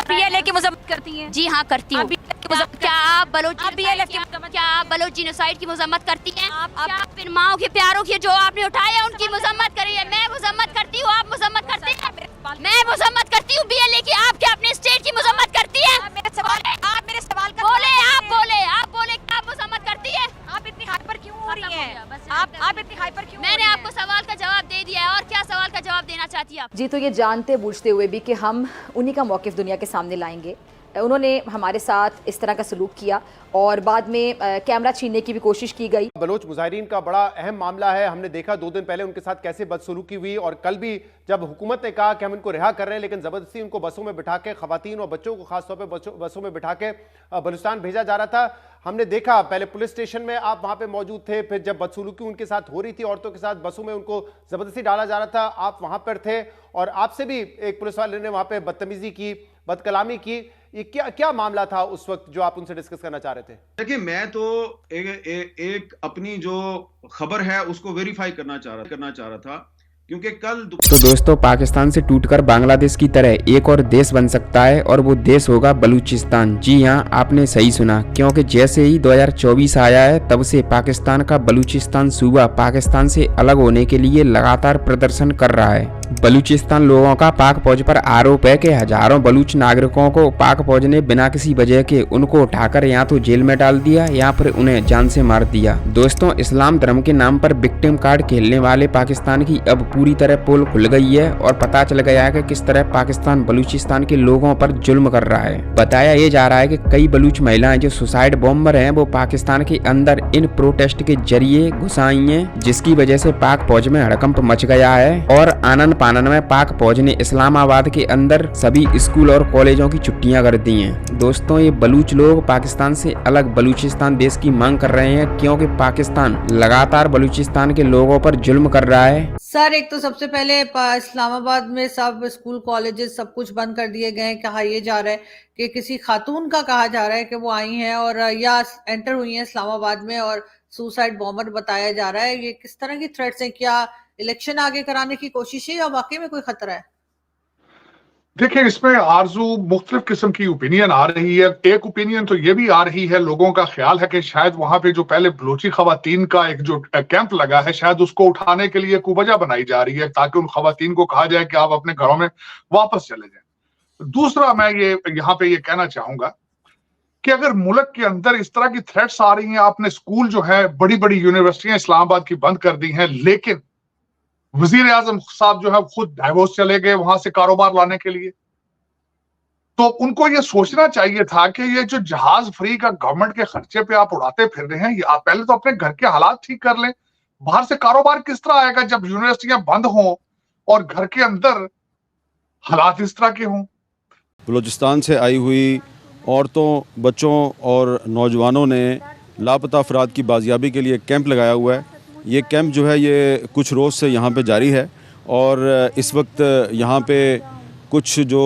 आप पीएलए की मजम्मत करती हैं? जी हाँ करती हूँ। क्या आप बलोच जीनोसाइड की मजम्मत करती हैं? क्या आप इन माओं के प्यारों की जो आपने उठाए हैं उनकी मजम्मत करी है? मैं मजम्मत करती हूँ, आप मजम्मत करते हैं? मैं मजम्मत करती हूँ बीएलए की, आप क्या अपने स्टेट की मजम्मत करती है? आप मेरे सवाल का बोले, आप बोले क्या आप मजम्मत करती है? आप इतनी हाइपर क्यों हो रही हैं? आप इतनी हाइपर क्यों? मैंने आपको सवाल का जवाब दे दिया है, और क्या सवाल का जवाब देना चाहती है आप? जी, तो ये जानते बूझते हुए भी कि हम उन्हीं का मौक़िफ़ दुनिया के सामने लाएंगे, उन्होंने हमारे साथ इस तरह का सलूक किया और बाद में कैमरा छीनने की भी कोशिश की गई। बलोच मुजाहिरीन का बड़ा अहम मामला है। हमने देखा 2 दिन पहले उनके साथ कैसे बदसलूकी हुई, और कल भी जब हुकूमत ने कहा कि हम इनको रिहा कर रहे हैं, लेकिन ज़बरदस्ती उनको बसों में बिठा के, खवातीन और बच्चों को खासतौर पर बसों में बिठा के बलूचिस्तान भेजा जा रहा था। हमने देखा पहले पुलिस स्टेशन में आप वहाँ पे मौजूद थे, फिर जब बदसलूकी उनके साथ हो रही थी औरतों के साथ, बसों में उनको ज़बरदस्ती डाला जा रहा था, आप वहाँ पर थे और आपसे भी एक पुलिस वाले ने वहाँ पे बदतमीजी की, बदकलामी की। ये क्या मामला था उस वक्त जो आप उनसे डिस्कस करना चाह रहे थे? देखिए, मैं तो एक अपनी जो खबर है उसको वेरीफाई करना चाह रहा था, क्योंकि कल तो दोस्तों, पाकिस्तान से टूटकर बांग्लादेश की तरह एक और देश बन सकता है, और वो देश होगा बलूचिस्तान। जी हाँ, आपने सही सुना, क्योंकि जैसे ही 2024 आया है तब से पाकिस्तान का बलूचिस्तान सूबा पाकिस्तान से अलग होने के लिए लगातार प्रदर्शन कर रहा है। बलूचिस्तान लोगों का पाक फौज पर आरोप है कि हजारों बलूच नागरिकों को पाक फौज ने बिना किसी वजह के उनको उठाकर या तो जेल में डाल दिया या फिर उन्हें जान से मार दिया। दोस्तों, इस्लाम धर्म के नाम पर विक्टिम कार्ड खेलने वाले पाकिस्तान की अब पूरी तरह पोल खुल गई है और पता चल गया है कि किस तरह पाकिस्तान बलूचिस्तान के लोगों पर जुल्म कर रहा है। बताया ये जा रहा है कि कई बलूच महिलाएं जो सुसाइड बॉम्बर हैं वो पाकिस्तान के अंदर इन प्रोटेस्ट के जरिए घुस आई हैं, जिसकी वजह से पाक फौज में हड़कंप मच गया है। और आनन फानन में पाक फौज ने इस्लामाबाद के अंदर सभी स्कूल और कॉलेजों की छुट्टियां कर दी हैं। दोस्तों, ये बलूच लोग पाकिस्तान से अलग बलूचिस्तान देश की मांग कर रहे हैं, क्योंकि पाकिस्तान लगातार बलूचिस्तान के लोगों पर जुल्म कर रहा है। सर, एक तो सबसे पहले इस्लामाबाद में सब स्कूल कॉलेजेस सब कुछ बंद कर दिए गए हैं। कहा यह जा रहा है कि किसी खातून का कहा जा रहा है कि वो आई हैं और या एंटर हुई हैं इस्लामाबाद में और सुसाइड बॉम्बर बताया जा रहा है। ये किस तरह की थ्रेट्स हैं? क्या इलेक्शन आगे कराने की कोशिश है या वाकई में कोई खतरा है? देखिए, इसमें आरजू मुख्तलिफ किस्म की ओपिनियन आ रही है। एक ओपिनियन तो ये भी आ रही है, लोगों का ख्याल है कि शायद वहां पे जो पहले बलोची खवातीन का एक जो कैंप लगा है, शायद उसको उठाने के लिए कोई वजह बनाई जा रही है ताकि उन खवातीन को कहा जाए कि आप अपने घरों में वापस चले जाएं। दूसरा, मैं ये यहाँ पे ये कहना चाहूंगा कि अगर मुल्क के अंदर इस तरह की थ्रेट्स आ रही हैं, आपने स्कूल जो है बड़ी बड़ी यूनिवर्सिटियां इस्लामाबाद की बंद कर दी हैं, लेकिन वजीर आजम साहब जो है खुद डाइवोर्स चले गए वहां से कारोबार लाने के लिए, तो उनको ये सोचना चाहिए था कि ये जो जहाज फ्री का गवर्नमेंट के खर्चे पे आप उड़ाते फिर रहे हैं, ये आप पहले तो अपने घर के हालात ठीक कर लें। बाहर से कारोबार किस तरह आएगा जब यूनिवर्सिटियां बंद हों और घर के अंदर हालात इस तरह के हों? बलूचिस्तान से आई हुई औरतों, बच्चों और नौजवानों ने लापता अफराद की बाजियाबी के लिए कैंप लगाया हुआ है। ये कैंप जो है ये कुछ रोज़ से यहाँ पे जारी है, और इस वक्त यहाँ पे कुछ जो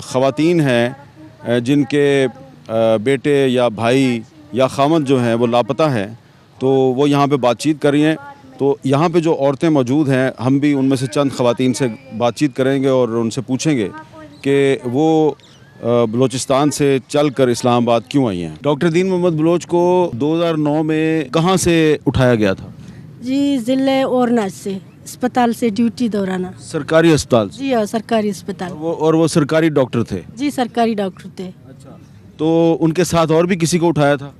ख़वातीन हैं जिनके बेटे या भाई या खामद जो हैं वो लापता हैं, तो वो यहाँ पे बातचीत कर रही हैं। तो यहाँ पे जो औरतें मौजूद हैं, हम भी उनमें से चंद ख़वातीन से बातचीत करेंगे और उनसे पूछेंगे कि वो बलूचिस्तान से चलकर इस्लामाबाद क्यों आई हैं। डॉक्टर दीन मोहम्मद बलोच को 2009 में कहाँ से उठाया गया था? जी, ज़िले औरनाज से, अस्पताल से ड्यूटी दौराना। सरकारी अस्पताल? जी हाँ, सरकारी अस्पताल। वो सरकारी डॉक्टर थे? जी, सरकारी डॉक्टर थे। अच्छा, तो उनके साथ और भी किसी को उठाया था?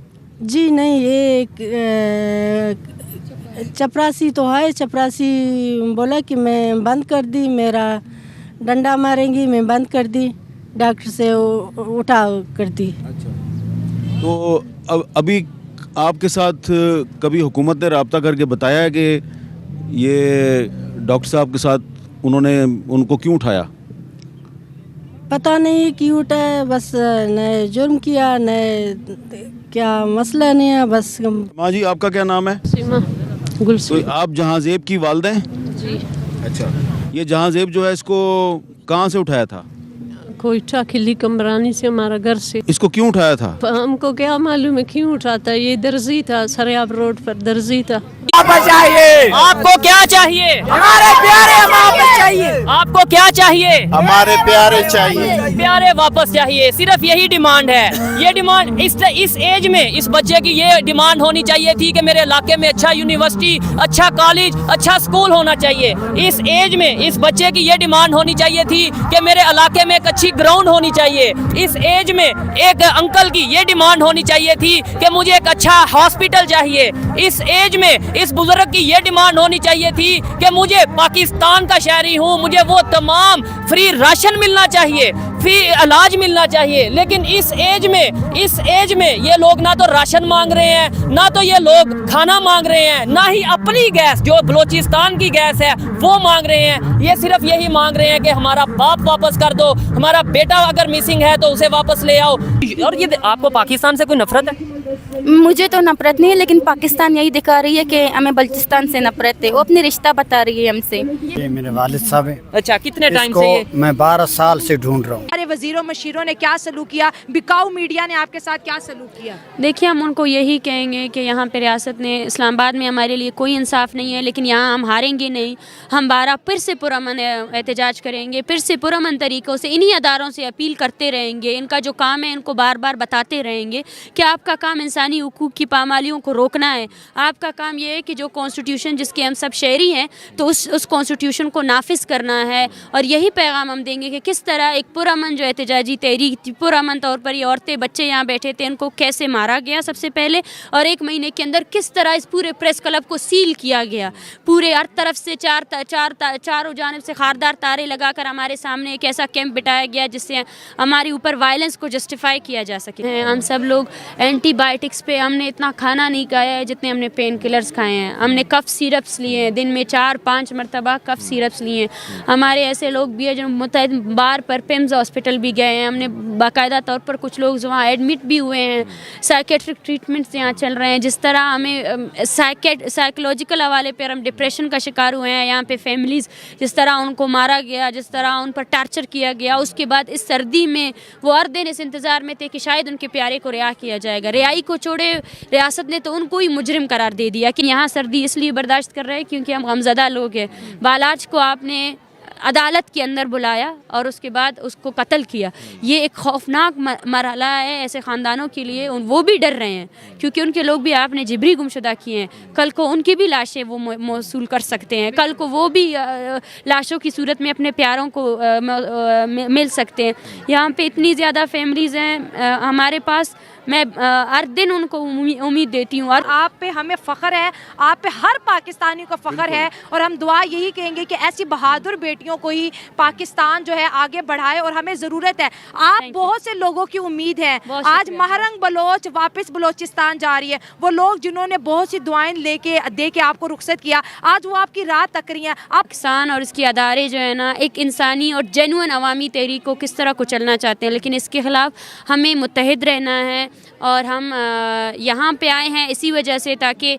जी नहीं, ये चपरासी तो है, चपरासी बोला कि मैं बंद कर दी, मेरा डंडा मारेंगी, मैं बंद कर दी, डॉक्टर से उठा कर दी। अच्छा, तो अभी आपके साथ कभी हुकूमत ने रब्ता करके बताया है कि ये डॉक्टर साहब के साथ उनको क्यों उठाया? पता नहीं क्यों उठाया, बस न जुर्म किया न क्या मसला नहीं है, बस। माँ जी, आपका क्या नाम है? सीमा गुलसूम। तो आप जहांजेब की वालिदा हैं? जी। अच्छा, ये जहांजेब जो है इसको कहाँ से उठाया था? उठा खिल्ली कमरानी से हमारा घर से। इसको क्यों उठाया था? हमको क्या मालूम है क्यों उठाता, ये दर्जी था, सरियाब रोड पर दर्जी था। वापस चाहिए। आपको क्या चाहिए? हमारे प्यारे वापस चाहिए। आपको क्या चाहिए? हमारे प्यारे चाहिए। प्यारे वापस चाहिए, सिर्फ यही डिमांड है। ये डिमांड इस एज में इस बच्चे की ये डिमांड होनी चाहिए थी कि मेरे इलाके में अच्छा यूनिवर्सिटी, अच्छा कॉलेज, अच्छा स्कूल होना चाहिए। इस एज में इस बच्चे की ये डिमांड होनी चाहिए थी कि मेरे इलाके में एक अच्छी ग्राउंड होनी चाहिए। इस एज में एक अंकल की ये डिमांड होनी चाहिए थी कि मुझे एक अच्छा हॉस्पिटल चाहिए। इस एज में इस बुजुर्ग की ये डिमांड होनी चाहिए थी कि मुझे पाकिस्तान का शहरी हूँ, मुझे वो तमाम फ्री राशन मिलना चाहिए, फ्री इलाज मिलना चाहिए। लेकिन इस एज में ये लोग ना तो राशन मांग रहे हैं, ना तो ये लोग खाना मांग रहे हैं, ना ही अपनी गैस जो बलोचिस्तान की गैस है वो मांग रहे हैं। ये सिर्फ यही मांग रहे हैं कि हमारा बाप वापस कर दो, हमारा बेटा अगर मिसिंग है तो उसे वापस ले आओ। और ये आपको पाकिस्तान से कोई नफरत है? मुझे तो नफरत नहीं है, लेकिन पाकिस्तान यही दिखा रही है कि हमें बलूचिस्तान से नफरत है। वो अपनी रिश्ता बता रही है हमसे। ये मेरे वालिद साहब हैं। अच्छा, कितने टाइम से ये? मैं 12 साल से ढूंढ रहा हूँ। हमारे वजीरों मशीरों ने क्या सलूक किया, बिकाऊ मीडिया ने आपके साथ क्या सलूक किया? देखिए, हम उनको यही कहेंगे कि यहाँ पे रियासत ने इस्लामाबाद में हमारे लिए कोई इंसाफ नहीं है, लेकिन यहाँ हम हारेंगे नहीं। हम 12 फिर से पुरअमन एहतजाज करेंगे, फिर से पुरअमन तरीक़ों से इन्हीं अदारों से अपील करते रहेंगे। इनका जो काम है इनको बार बार बताते रहेंगे कि आपका काम इंसानी हुकूक की पामालियों को रोकना है। आपका काम ये है कि जो कॉन्स्टिट्यूशन जिसके हम सब शहरी हैं तो उस कॉन्स्टिट्यूशन को नाफिज करना है। और यही पैगाम हम देंगे कि किस तरह एक पुरअमन जो एहतजाजी तहरीक थी, पुरअमन तौर पर ये औरतें बच्चे यहाँ बैठे थे, इनको कैसे मारा गया सबसे पहले, और 1 महीने के अंदर किस तरह इस पूरे प्रेस क्लब को सील किया गया। पूरे हर तरफ से चारों जानिब से खारदार तारे लगाकर हमारे सामने एक ऐसा कैंप बिठाया गया जिससे हमारे ऊपर वायलेंस को जस्टिफाई किया जा सके। हम सब लोग एंटीबायोटिक्स पे हमने इतना खाना नहीं खाया है जितने हमने पेन किलर्स खाए हैं। हमने कफ सिरप्स लिए हैं, दिन में 4-5 मरतबा कफ सिरप्स लिए हैं। हमारे ऐसे लोग भी हैं जो मुतअद्दिद बार पर पिम्स हॉस्पिटल भी गए हैं। हमने बाकायदा तौर पर कुछ लोग वहाँ एडमिट भी हुए हैं। साइकेट्रिक ट्रीटमेंट्स यहाँ चल रहे हैं। जिस तरह हमें साइकोलॉजिकल हवाले पर हम डिप्रेशन का शिकार हुए हैं, यहाँ पे फैमिलीज़ जिस तरह उनको मारा गया, जिस तरह उन पर टार्चर किया गया, उसके बाद इस सर्दी में वो हर दिन इस इंतज़ार में थे कि शायद उनके प्यारे को रिहा किया जाएगा। रिहाई को छोड़े रियासत ने तो उनको ही मुजरिम करार दे दिया कि यहाँ सर्दी इसलिए बर्दाश्त कर रहे हैं क्योंकि हम गमज़दा लोग हैं। बालाज को आपने अदालत के अंदर बुलाया और उसके बाद उसको कत्ल किया। ये एक खौफनाक मरहला है ऐसे ख़ानदानों के लिए। वो भी डर रहे हैं क्योंकि उनके लोग भी आपने जिबरी गुमशुदा किए हैं। कल को उनकी भी लाशें वो मौसूल कर सकते हैं। कल को वो भी लाशों की सूरत में अपने प्यारों को मिल सकते हैं। यहाँ पे इतनी ज़्यादा फैमिलीज़ हैं हमारे पास। मैं हर दिन उनको उम्मीद देती हूँ। और आप पे हमें फ़ख्र है, आप पे हर पाकिस्तानी को फ़ख्र है। और हम दुआ यही कहेंगे कि ऐसी बहादुर बेटियों को ही पाकिस्तान जो है आगे बढ़ाए और हमें ज़रूरत है। आप बहुत से लोगों की उम्मीद है। आज महरंग बलोच वापस बलोचिस्तान जा रही है। वो लोग जिन्होंने बहुत सी दुआएं दे के आपको रुखसत किया, आज वो आपकी राह तक रही हैं। पाकिस्तान और इसके अदारे जो है ना एक इंसानी और जेन्युइन अवामी तहरीक को किस तरह कुचलना चाहते हैं, लेकिन इसके ख़िलाफ़ हमें मुत्तहिद रहना है। और हम यहाँ पे आए हैं इसी वजह से ताकि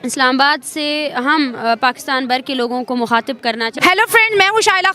इस्लामाबाद से हम पाकिस्तान भर के लोगों को मुखातिब करना चाहिए। हेलो फ्रेंड, मैं हूँ शाइला।